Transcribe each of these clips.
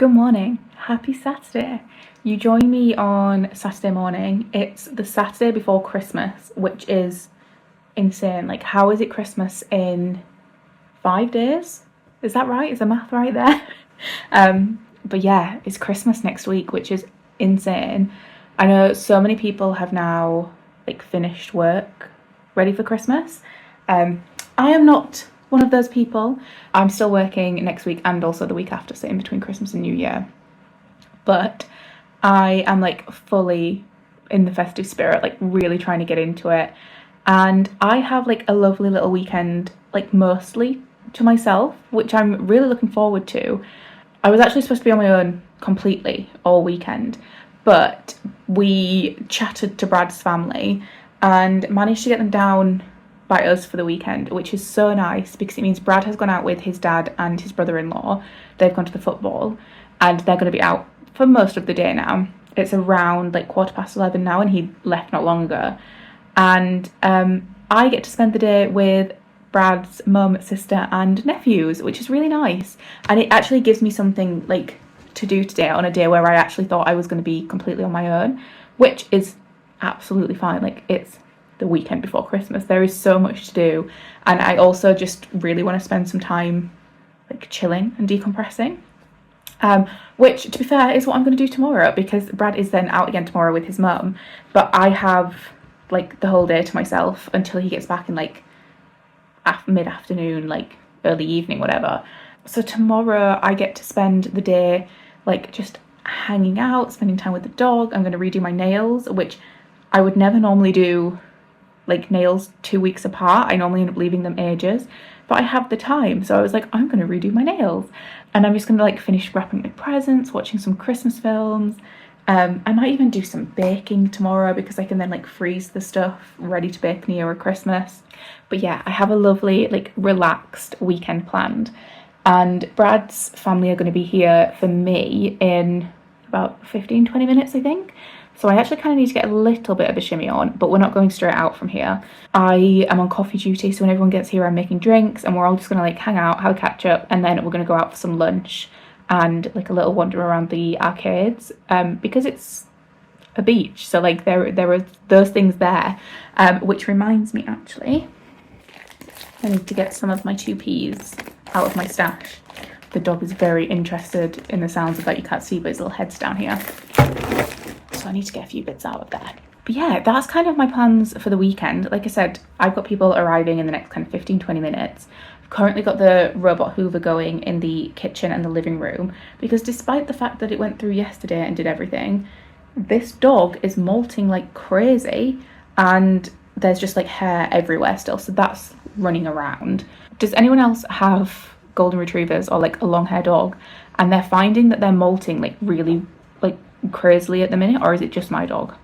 Good morning, happy Saturday. You join me on Saturday morning. It's the Saturday before Christmas, which is insane. Like, how is it Christmas in 5 days? Is that right? Is the math right there? But yeah, it's Christmas next week, which is insane. I know so many people have now like finished work, ready for Christmas. I am not one of those people. I'm still working next week and also the week after, so in between Christmas and New Year. But I am like fully in the festive spirit, like really trying to get into it. And I have like a lovely little weekend, like mostly to myself, which I'm really looking forward to. I was actually supposed to be on my own completely all weekend, but we chatted to Brad's family and managed to get them down by us for the weekend, which is so nice because it means Brad has gone out with his dad and his brother-in-law. They've gone to the football and they're going to be out for most of the day now. It's around like 11:15 now and he left not long ago. And I get to spend the day with Brad's mum, sister and nephews, which is really nice. And it actually gives me something like to do today on a day where I actually thought I was going to be completely on my own, which is absolutely fine. Like, it's the weekend before Christmas. There is so much to do. And I also just really want to spend some time like chilling and decompressing. Which, to be fair, is what I'm going to do tomorrow because Brad is then out again tomorrow with his mum. But I have like the whole day to myself until he gets back in like mid-afternoon, like early evening, whatever. So tomorrow I get to spend the day like just hanging out, spending time with the dog. I'm going to redo my nails, which I would never normally do like nails 2 weeks apart. I normally end up leaving them ages, but I have the time, so I was like, I'm going to redo my nails. And I'm just going to like finish wrapping my presents, watching some Christmas films. I might even do some baking tomorrow because I can then like freeze the stuff ready to bake near or Christmas. But yeah, I have a lovely like relaxed weekend planned, and Brad's family are going to be here for me in about 15-20 minutes, I think. So I actually kind of need to get a little bit of a shimmy on, but we're not going straight out from here. I am on coffee duty, so when everyone gets here I'm making drinks and we're all just going to like hang out, have a catch up, and then we're going to go out for some lunch and like a little wander around the arcades, because it's a beach, so like there are those things there, which reminds me, actually I need to get some of my 2Ps out of my stash. The dog is very interested in the sounds of that. You can't see, but his little head's down here, so I need to get a few bits out of there. But yeah, that's kind of my plans for the weekend. Like I said, I've got people arriving in the next kind of 15-20 minutes. I've currently got the robot hoover going in the kitchen and the living room because despite the fact that it went through yesterday and did everything, this dog is molting like crazy and there's just like hair everywhere still, so that's running around. Does anyone else have golden retrievers or like a long hair dog and they're finding that they're molting like really like crazily at the minute, or is it just my dog?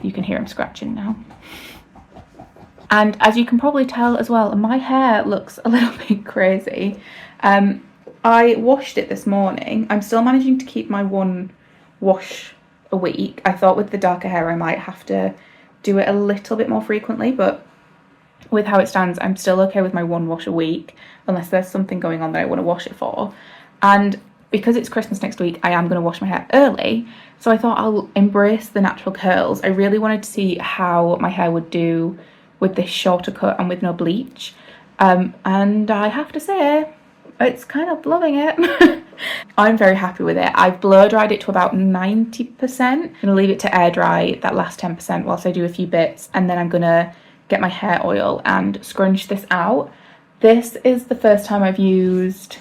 You can hear him scratching now. And as you can probably tell as well, my hair looks a little bit crazy. I washed it this morning. I'm still managing to keep my one wash a week. I thought with the darker hair I might have to do it a little bit more frequently, but with how it stands I'm still okay with my one wash a week unless there's something going on that I want to wash it for. And because it's Christmas next week, I am going to wash my hair early, so I thought I'll embrace the natural curls. I really wanted to see how my hair would do with this shorter cut and with no bleach, and I have to say it's kind of loving it. I'm very happy with it. I've blow dried it to about 90%. I'm going to leave it to air dry that last 10% whilst I do a few bits, and then I'm going to get my hair oil and scrunch this out. This is the first time I've used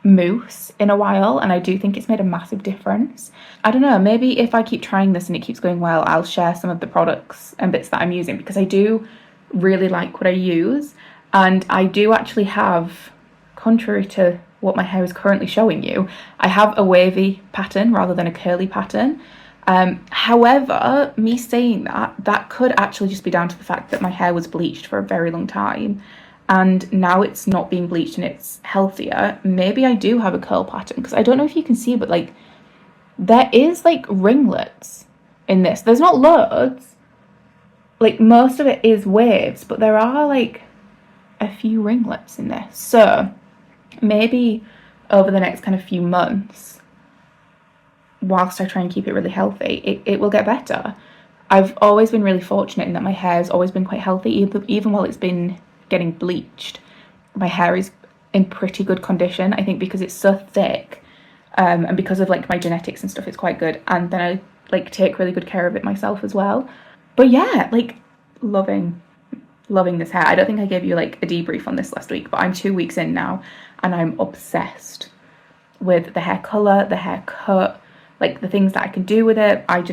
mousse in a while, and I do think it's made a massive difference. I don't know, maybe if I keep trying this and it keeps going well, I'll share some of the products and bits that I'm using because I do really like what I use, and I do actually have, contrary to what my hair is currently showing you, I have a wavy pattern rather than a curly pattern. However, me saying that could actually just be down to the fact that my hair was bleached for a very long time and now it's not being bleached and it's healthier. Maybe I do have a curl pattern because I don't know if you can see, but like there is like ringlets in this. There's not loads, like most of it is waves, but there are like a few ringlets in this. So maybe over the next kind of few months whilst I try and keep it really healthy, it will get better. I've always been really fortunate in that my hair's always been quite healthy, even while it's been getting bleached. My hair is in pretty good condition, I think, because it's so thick, and because of like my genetics and stuff, it's quite good. And then I like take really good care of it myself as well. But yeah, like loving this hair. I don't think I gave you like a debrief on this last week, but I'm 2 weeks in now and I'm obsessed with the hair colour, the haircut, like the things that I can do with it. I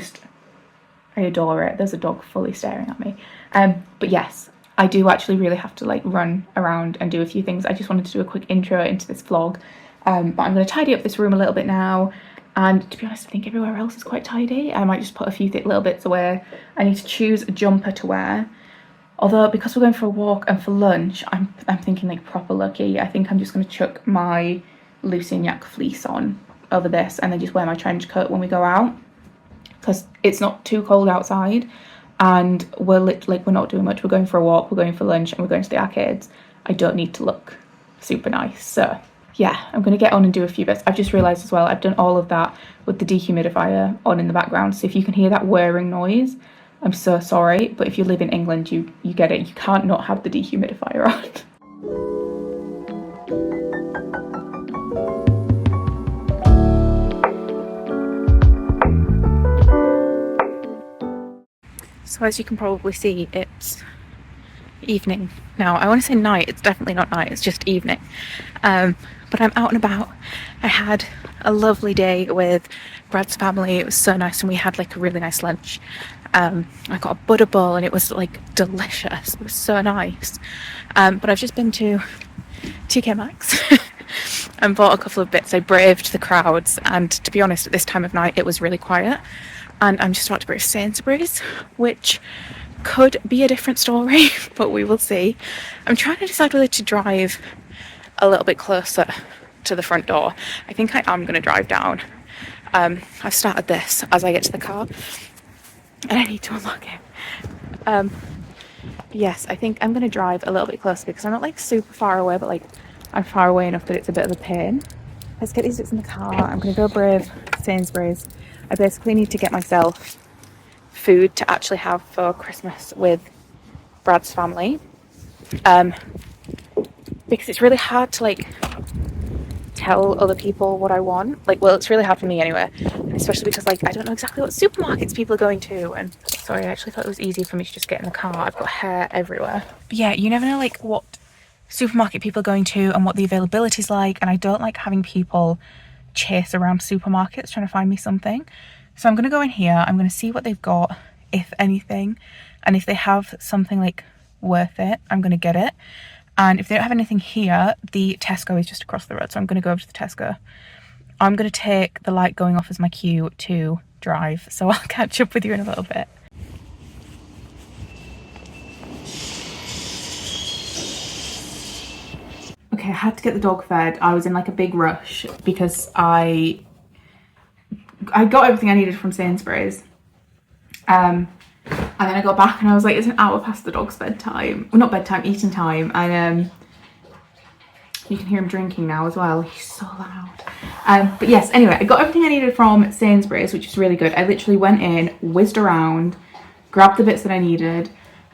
adore it. There's a dog fully staring at me. But yes, I do actually really have to like run around and do a few things. I just wanted to do a quick intro into this vlog. But I'm going to tidy up this room a little bit now. And to be honest, I think everywhere else is quite tidy. I might just put a few little bits away. I need to choose a jumper to wear. Although, because we're going for a walk and for lunch, I'm thinking like proper lucky. I think I'm just going to chuck my Yunior fleece on over this and then just wear my trench coat when we go out. Because it's not too cold outside and we're not doing much. We're going for a walk, we're going for lunch, and we're going to the arcades. I don't need to look super nice. So yeah, I'm going to get on and do a few bits. I've just realised as well, I've done all of that with the dehumidifier on in the background. So if you can hear that whirring noise, I'm so sorry. But if you live in England, you get it. You can't not have the dehumidifier on. So as you can probably see, it's evening now. I want to say night, it's definitely not night, it's just evening. But I'm out and about. I had a lovely day with Brad's family. It was so nice and we had like a really nice lunch. I got a butter bowl and it was like delicious. It was so nice. But I've just been to TK Maxx and bought a couple of bits. I braved the crowds and to be honest, at this time of night it was really quiet. And I'm just about to brave Sainsbury's, which could be a different story, but we will see. I'm trying to decide whether to drive a little bit closer to the front door. I think I am going to drive down. I've started this as I get to the car and I need to unlock it. Yes, I think I'm going to drive a little bit closer because I'm not like super far away, but like I'm far away enough that it's a bit of a pain. Let's get these bits in the car. I'm going to go brave Sainsbury's. I basically need to get myself food to actually have for Christmas with Brad's family, because it's really hard to like tell other people what I want. Like, well, it's really hard for me anyway, and especially because like I don't know exactly what supermarkets people are going to. And sorry, I actually thought it was easier for me to just get in the car. I've got hair everywhere. But yeah, you never know like what supermarket people are going to and what the availability is like, and I don't like having people chase around supermarkets trying to find me something. So I'm going to go in here, I'm going to see what they've got, if anything, and if they have something like worth it, I'm going to get it. And if they don't have anything here, the Tesco is just across the road, so I'm going to go over to the Tesco. I'm going to take the light going off as my cue to drive, so I'll catch up with you in a little bit. Okay, I had to get the dog fed. I was in like a big rush because I got everything I needed from Sainsbury's. And then I got back and I was like, it's an hour past the dog's bedtime. Well, not bedtime, eating time. And you can hear him drinking now as well. He's so loud. But yes, anyway, I got everything I needed from Sainsbury's, which was really good. I literally went in, whizzed around, grabbed the bits that I needed.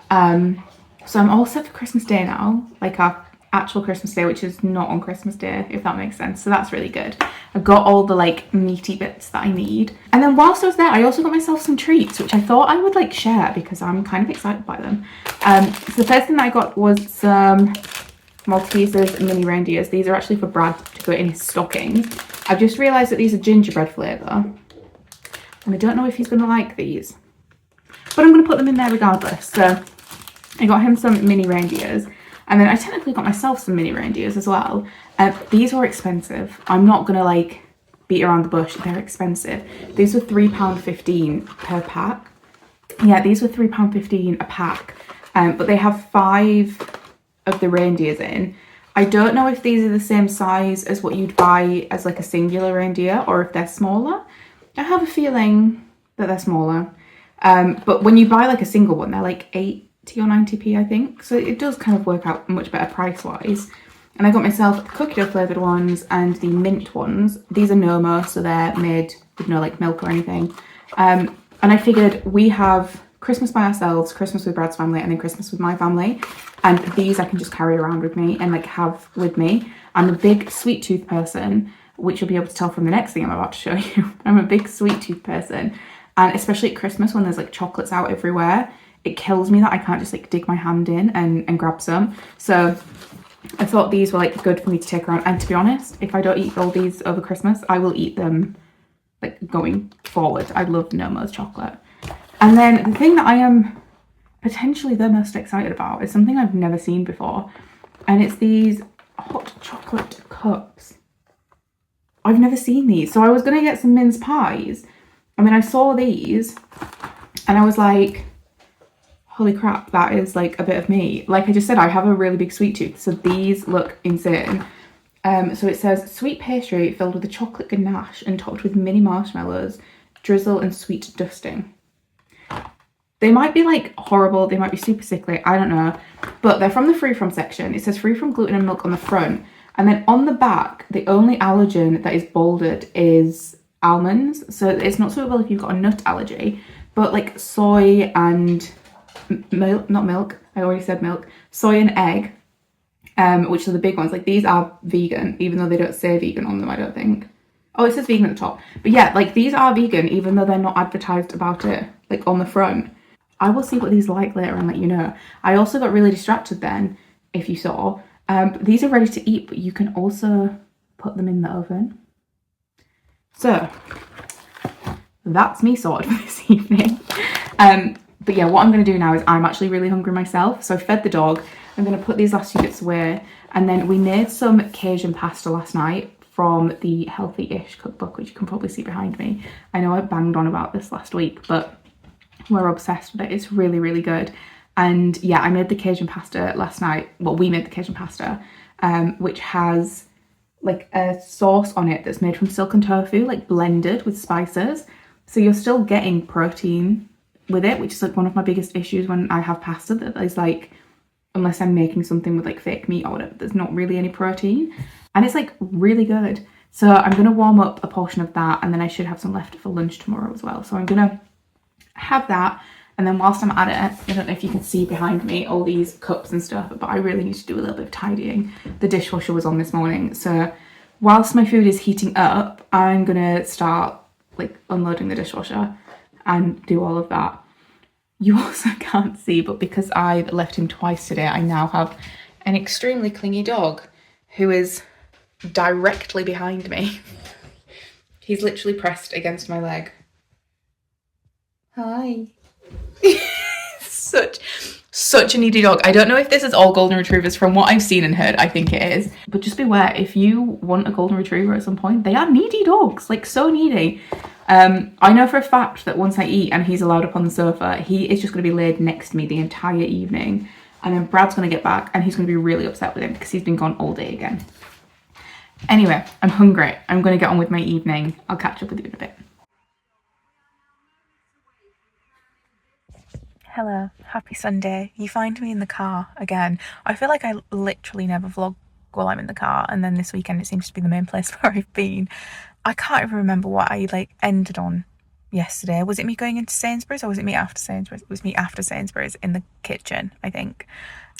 So I'm all set for Christmas Day now, like our actual Christmas Day, which is not on Christmas Day, if that makes sense. So that's really good. I've got all the like meaty bits that I need. And then whilst I was there, I also got myself some treats, which I thought I would like share because I'm kind of excited by them. So the first thing that I got was some Maltesers and mini reindeers. These are actually for Brad to put in his stockings. I've just realised that these are gingerbread flavour. And I don't know if he's going to like these. But I'm going to put them in there regardless. So I got him some mini reindeers. And then I technically got myself some mini reindeers as well. These were expensive. I'm not going to like beat around the bush. They're expensive. These were £3.15 per pack. Yeah, these were £3.15 a pack. But they have 5 of the reindeers in. I don't know if these are the same size as what you'd buy as like a singular reindeer or if they're smaller. I have a feeling that they're smaller. But when you buy like a single one, they're like 80 or 90p, I think. So it does kind of work out much better price-wise. And I got myself the cookie dough flavoured ones and the mint ones. These are Nomo, so they're made with no like milk or anything. And I figured we have Christmas by ourselves, Christmas with Brad's family, and then Christmas with my family. And these I can just carry around with me and like have with me. I'm a big sweet tooth person, which you'll be able to tell from the next thing I'm about to show you. I'm a big sweet tooth person. And especially at Christmas when there's like chocolates out everywhere, it kills me that I can't just like dig my hand in and grab some. So I thought these were like good for me to take around. And to be honest, if I don't eat all these over Christmas, I will eat them like going forward. I love No Mo's chocolate. And then the thing that I am potentially the most excited about is something I've never seen before. And it's these hot chocolate cups. I've never seen these. So I was going to get some mince pies. And then I saw these and I was like, holy crap, that is like a bit of me. Like I just said, I have a really big sweet tooth. So these look insane. So it says sweet pastry filled with a chocolate ganache and topped with mini marshmallows, drizzle and sweet dusting. They might be like horrible. They might be super sickly. I don't know. But they're from the free from section. It says free from gluten and milk on the front. And then on the back, the only allergen that is bolded is almonds. So it's not suitable if you've got a nut allergy. But like soy and milk, not milk. I already said milk. Soy and egg. Which are the big ones. Like these are vegan, even though they don't say vegan on them, I don't think. Oh, it says vegan at the top. But yeah, like these are vegan, even though they're not advertised about it, like on the front. I will see what these are like later and let you know. I also got really distracted then, if you saw. These are ready to eat, but you can also put them in the oven. So, that's me sorted for this evening. But yeah, what I'm going to do now is I'm actually really hungry myself. So I fed the dog. I'm going to put these last few bits away. And then we made some Cajun pasta last night from the Healthy-ish cookbook, which you can probably see behind me. I know I banged on about this last week, but we're obsessed with it. It's really, really good. And yeah, I made the Cajun pasta last night. Well, we made the Cajun pasta, which has like a sauce on it that's made from silken tofu, like blended with spices. So you're still getting protein with it, which is like one of my biggest issues when I have pasta, that is like, unless I'm making something with like fake meat or whatever, there's not really any protein. And it's like really good. So I'm going to warm up a portion of that, and then I should have some left for lunch tomorrow as well. So I'm going to have that. And then whilst I'm at it, I don't know if you can see behind me all these cups and stuff, but I really need to do a little bit of tidying. The dishwasher was on this morning. So whilst my food is heating up, I'm going to start like unloading the dishwasher and do all of that. You also can't see, but because I left him twice today, I now have an extremely clingy dog who is directly behind me. He's literally pressed against my leg. Hi. Such a needy dog. I don't know if this is all golden retrievers. From what I've seen and heard, I think it is. But just beware, if you want a golden retriever at some point, they are needy dogs, like so needy. I know for a fact that once I eat and he's allowed up on the sofa, he is just going to be laid next to me the entire evening. And then Brad's going to get back and he's going to be really upset with him because he's been gone all day again. Anyway, I'm hungry. I'm going to get on with my evening. I'll catch up with you in a bit. Hello, happy Sunday. You find me in the car again. I feel like I literally never vlog while I'm in the car, and then this weekend it seems to be the main place where I've been. I can't even remember what I like ended on yesterday. Was it me going into Sainsbury's or was it me after Sainsbury's? It was me after Sainsbury's in the kitchen, I think.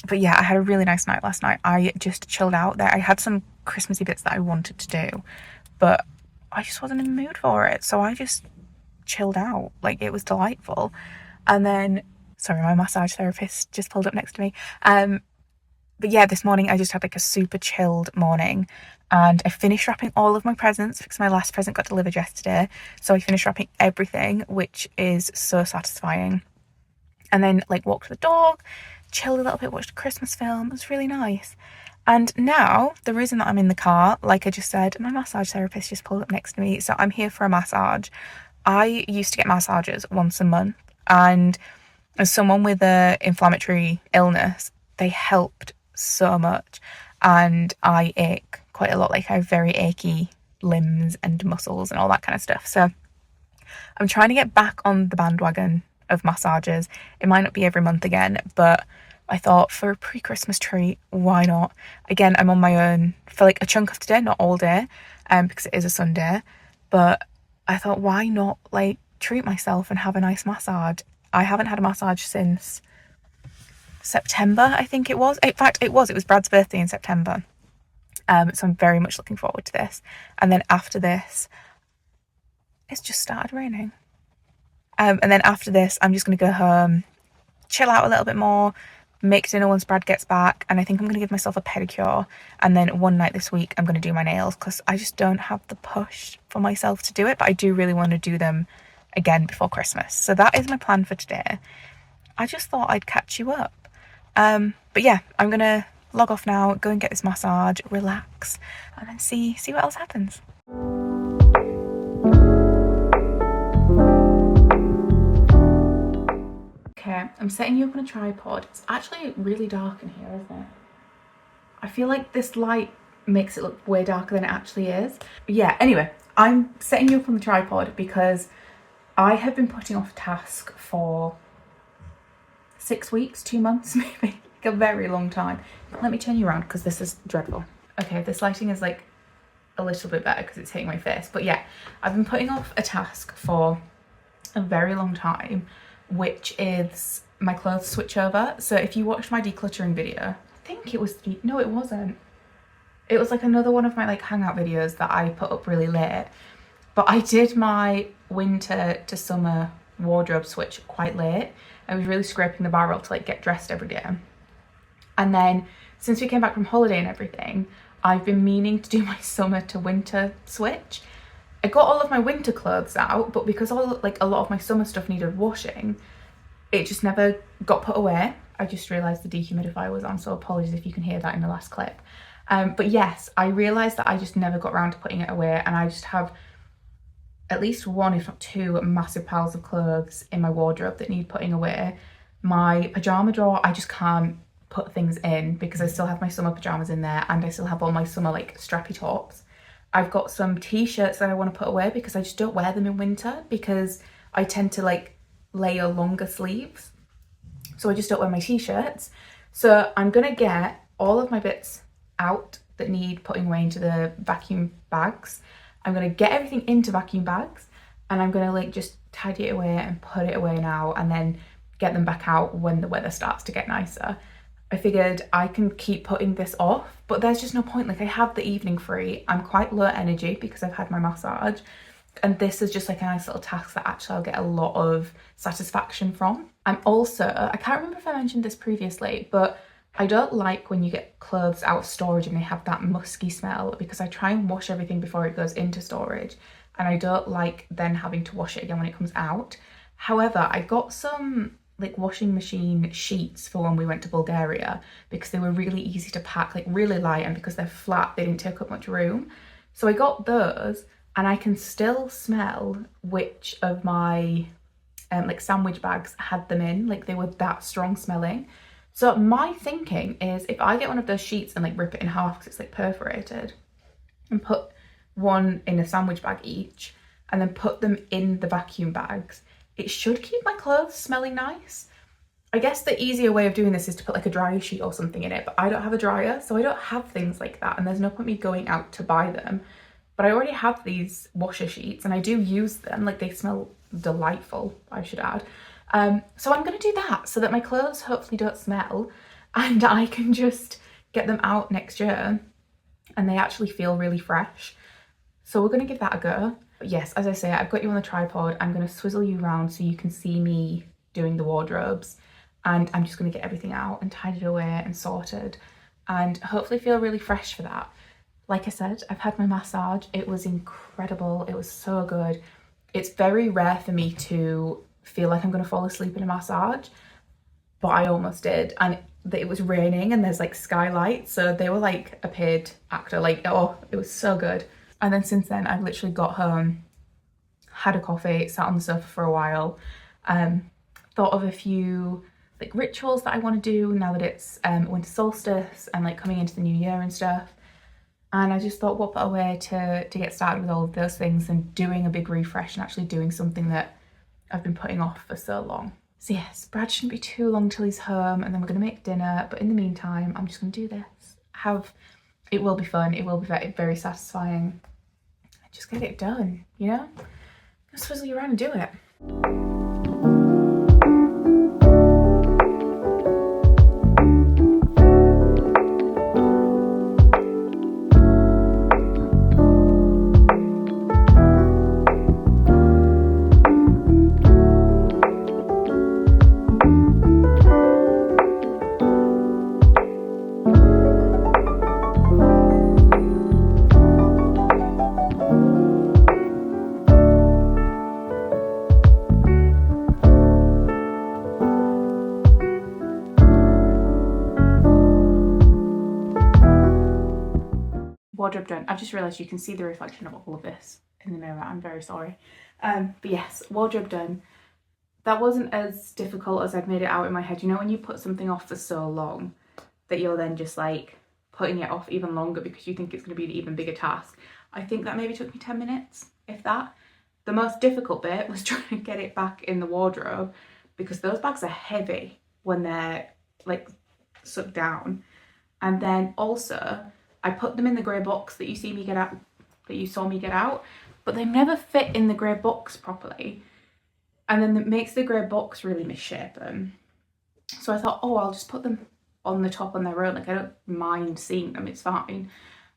But yeah, I had a really nice night last night. I just chilled out there. I had some Christmassy bits that I wanted to do, but I just wasn't in the mood for it. So I just chilled out. Like, it was delightful. And then, sorry, my massage therapist just pulled up next to me. But yeah, this morning I just had like a super chilled morning, and I finished wrapping all of my presents because my last present got delivered yesterday. So I finished wrapping everything, which is so satisfying. And then like walked the dog, chilled a little bit, watched a Christmas film. It was really nice. And now the reason that I'm in the car, like I just said, my massage therapist just pulled up next to me. So I'm here for a massage. I used to get massages once a month, and as someone with an inflammatory illness, they helped so much. And I ache quite a lot. Like, I have very achy limbs and muscles and all that kind of stuff. So I'm trying to get back on the bandwagon of massages. It might not be every month again, but I thought for a pre-Christmas treat, why not? Again, I'm on my own for like a chunk of today, not all day, because it is a Sunday. But I thought, why not like treat myself and have a nice massage? I haven't had a massage since September, I think it was. In fact, it was Brad's birthday in September. So I'm very much looking forward to this. And then after this, it's just started raining. And then after this, I'm just going to go home, chill out a little bit more, make dinner once Brad gets back, and I think I'm going to give myself a pedicure. And then one night this week, I'm going to do my nails because I just don't have the push for myself to do it, but I do really want to do them again before Christmas. So that is my plan for today. I just thought I'd catch you up. But yeah, I'm going to log off now, go and get this massage, relax, and then see what else happens. Okay, I'm setting you up on a tripod. It's actually really dark in here, isn't it? I feel like this light makes it look way darker than it actually is. But yeah, anyway, I'm setting you up on the tripod because I have been putting off a task for 6 weeks, 2 months maybe, like a very long time. Let me turn you around because this is dreadful. Okay, this lighting is like a little bit better because it's hitting my face. But yeah, I've been putting off a task for a very long time, which is my clothes switchover. So if you watched my decluttering video, I think it was no, it wasn't. It was like another one of my like hangout videos that I put up really late. But I did my winter to summer wardrobe switch quite late. I was really scraping the barrel to like get dressed every day. And then since we came back from holiday and everything, I've been meaning to do my summer to winter switch. I got all of my winter clothes out, but because a lot of my summer stuff needed washing, it just never got put away. I just realised the dehumidifier was on, so apologies if you can hear that in the last clip. But yes, I realised that I just never got around to putting it away, and I just have at least one, if not two, massive piles of clothes in my wardrobe that need putting away. My pyjama drawer, I just can't put things in because I still have my summer pyjamas in there, and I still have all my summer like strappy tops. I've got some t-shirts that I want to put away because I just don't wear them in winter because I tend to like layer longer sleeves. So I just don't wear my t-shirts. So I'm gonna get all of my bits out that need putting away into the vacuum bags. I'm gonna get everything into vacuum bags, and I'm gonna like just tidy it away and put it away now, and then get them back out when the weather starts to get nicer. I figured I can keep putting this off, but there's just no point. Like, I have the evening free. I'm quite low energy because I've had my massage, and this is just like a nice little task that actually I'll get a lot of satisfaction from. I'm also, I can't remember if I mentioned this previously, but I don't like when you get clothes out of storage and they have that musky smell, because I try and wash everything before it goes into storage, and I don't like then having to wash it again when it comes out. However, I got some like washing machine sheets for when we went to Bulgaria because they were really easy to pack, like really light, and because they're flat they didn't take up much room. So I got those, and I can still smell which of my like sandwich bags had them in, like they were that strong smelling. So my thinking is, if I get one of those sheets and like rip it in half because it's like perforated, and put one in a sandwich bag each, and then put them in the vacuum bags, it should keep my clothes smelling nice. I guess the easier way of doing this is to put like a dryer sheet or something in it, but I don't have a dryer, so I don't have things like that, and there's no point me going out to buy them. But I already have these washer sheets and I do use them, like they smell delightful, I should add. So I'm gonna do that so that my clothes hopefully don't smell, and I can just get them out next year and they actually feel really fresh. So we're gonna give that a go. But yes, as I say, I've got you on the tripod. I'm gonna swizzle you around so you can see me doing the wardrobes, and I'm just gonna get everything out and tidied away and sorted, and hopefully feel really fresh for that. Like I said, I've had my massage. It was incredible. It was so good. It's very rare for me to feel like I'm gonna fall asleep in a massage, but I almost did. And it was raining and there's like skylights, so they were like a paid actor. Like, oh, it was so good. And then since then, I've literally got home, had a coffee, sat on the sofa for a while, thought of a few like rituals that I want to do now that it's winter solstice and like coming into the new year and stuff. And I just thought, what better way to get started with all of those things than doing a big refresh and actually doing something that I've been putting off for so long. So yes, Brad shouldn't be too long till he's home, and then we're gonna make dinner. But in the meantime, I'm just gonna do this. It will be fun. It will be very, very satisfying. Just get it done, you know? swizzle you around and do it. Wardrobe done. I've just realised you can see the reflection of all of this in the mirror. I'm very sorry. But yes, wardrobe done. That wasn't as difficult as I'd made it out in my head. You know when you put something off for so long that you're then just like putting it off even longer because you think it's going to be an even bigger task. I think that maybe took me 10 minutes, if that. The most difficult bit was trying to get it back in the wardrobe because those bags are heavy when they're like sucked down. And then also I put them in the grey box that you see me get out, that you saw me get out, but they never fit in the grey box properly. And then it makes the grey box really misshapen. So I thought, oh, I'll just put them on the top on their own. Like I don't mind seeing them, it's fine.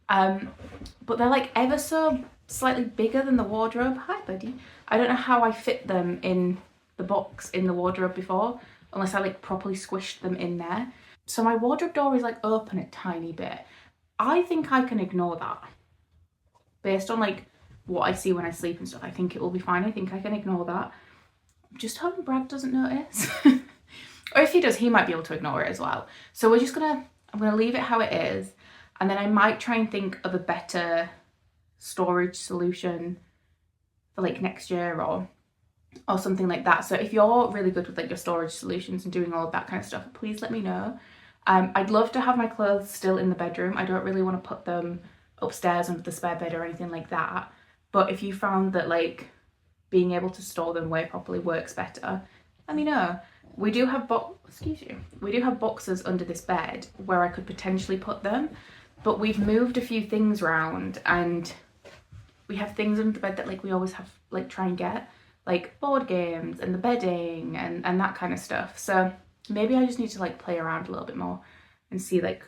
But they're like ever so slightly bigger than the wardrobe. Hi, buddy. I don't know how I fit them in the box in the wardrobe before, unless I like properly squished them in there. So my wardrobe door is like open a tiny bit. I think I can ignore that. Based on like what I see when I sleep and stuff, I think it will be fine. I think I can ignore that. I'm just hoping Brad doesn't notice. Or if he does, he might be able to ignore it as well. So I'm gonna leave it how it is. And then I might try and think of a better storage solution for like next year or something like that. So if you're really good with like your storage solutions and doing all of that kind of stuff, please let me know. I'd love to have my clothes still in the bedroom. I don't really want to put them upstairs under the spare bed or anything like that. But if you found that like being able to store them way properly works better, let me know. We do have boxes under this bed where I could potentially put them, but we've moved a few things around and we have things under the bed that like we always have like try and get, like board games and the bedding and that kind of stuff. So maybe I just need to like play around a little bit more and see like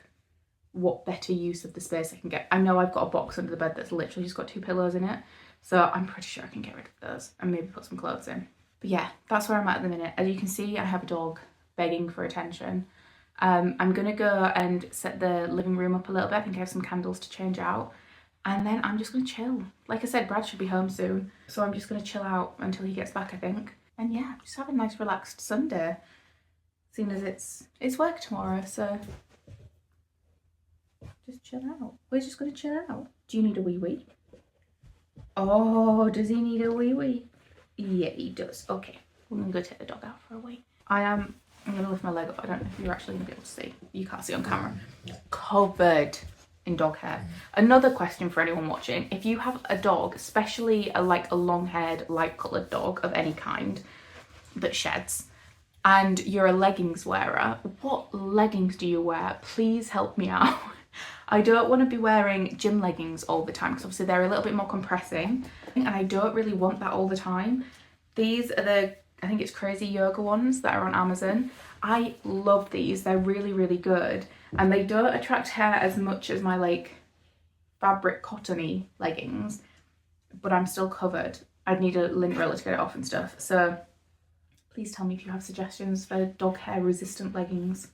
what better use of the space I can get. I know I've got a box under the bed that's literally just got 2 pillows in it, so I'm pretty sure I can get rid of those and maybe put some clothes in. But yeah, that's where I'm at the minute. As you can see, I have a dog begging for attention. I'm gonna go and set the living room up a little bit. I think I have some candles to change out, and then I'm just gonna chill. Like I said, Brad should be home soon, so I'm just gonna chill out until he gets back, I think. And yeah, just have a nice relaxed Sunday, seeing as it's work tomorrow, so just chill out. We're just gonna chill out. Do you need a wee wee? Oh, does he need a wee wee? Yeah, he does. Okay, we're gonna go take the dog out for a wee. I'm gonna lift my leg up. I don't know if you're actually gonna be able to see. You can't see on camera. Covered in dog hair. Another question for anyone watching: if you have a dog, especially a long-haired, light-coloured dog of any kind that sheds, and you're a leggings wearer, what leggings do you wear? Please help me out. I don't want to be wearing gym leggings all the time because obviously they're a little bit more compressing and I don't really want that all the time. These are the, I think it's Crazy Yoga ones that are on Amazon. I love these. They're really, really good. And they don't attract hair as much as my like fabric cottony leggings, but I'm still covered. I'd need a lint roller to get it off and stuff. So please tell me if you have suggestions for dog hair resistant leggings.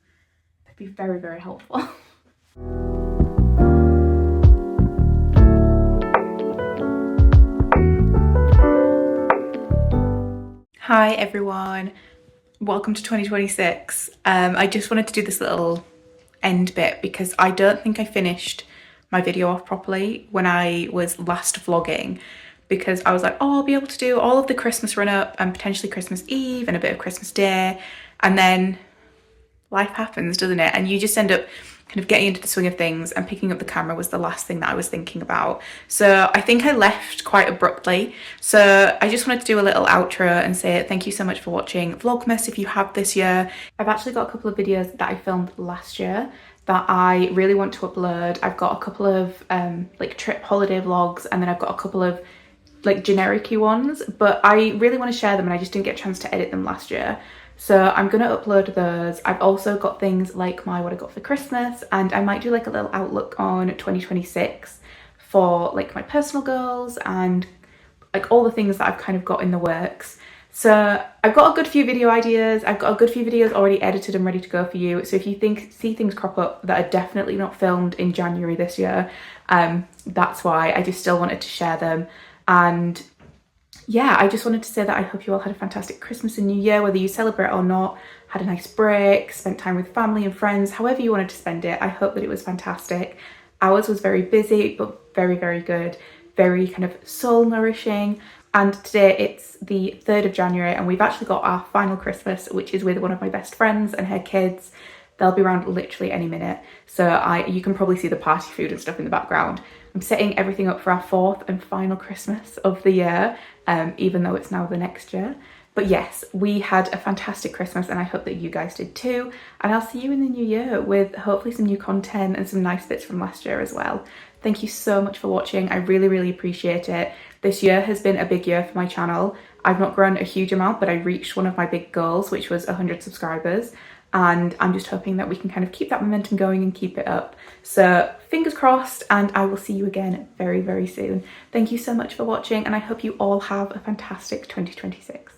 That'd be very, very helpful. Hi everyone, welcome to 2026. I just wanted to do this little end bit because I don't think I finished my video off properly when I was last vlogging, because I was like, oh, I'll be able to do all of the Christmas run up and potentially Christmas Eve and a bit of Christmas Day, and then life happens, doesn't it? And you just end up kind of getting into the swing of things, and picking up the camera was the last thing that I was thinking about. So I think I left quite abruptly. So I just wanted to do a little outro and say thank you so much for watching Vlogmas if you have this year. I've actually got a couple of videos that I filmed last year that I really want to upload. I've got a couple of like trip holiday vlogs, and then I've got a couple of like generic-y ones, but I really want to share them and I just didn't get a chance to edit them last year. So I'm gonna upload those. I've also got things like my what I got for Christmas, and I might do like a little outlook on 2026 for like my personal goals and like all the things that I've kind of got in the works. So I've got a good few video ideas. I've got a good few videos already edited and ready to go for you. So if you see things crop up that are definitely not filmed in January this year, that's why. I just still wanted to share them. And yeah, I just wanted to say that I hope you all had a fantastic Christmas and New Year, whether you celebrate or not, had a nice break, spent time with family and friends, however you wanted to spend it. I hope that it was fantastic. Ours was very busy, but very, very good, very kind of soul nourishing. And today it's the 3rd of January and we've actually got our final Christmas, which is with one of my best friends and her kids. They'll be around literally any minute. So you can probably see the party food and stuff in the background. I'm setting everything up for our 4th and final Christmas of the year, even though it's now the next year. But yes, we had a fantastic Christmas and I hope that you guys did too. And I'll see you in the new year with hopefully some new content and some nice bits from last year as well. Thank you so much for watching. I really, really appreciate it. This year has been a big year for my channel. I've not grown a huge amount, but I reached one of my big goals, which was 100 subscribers. And I'm just hoping that we can kind of keep that momentum going and keep it up. So fingers crossed, and I will see you again very, very soon. Thank you so much for watching, and I hope you all have a fantastic 2026.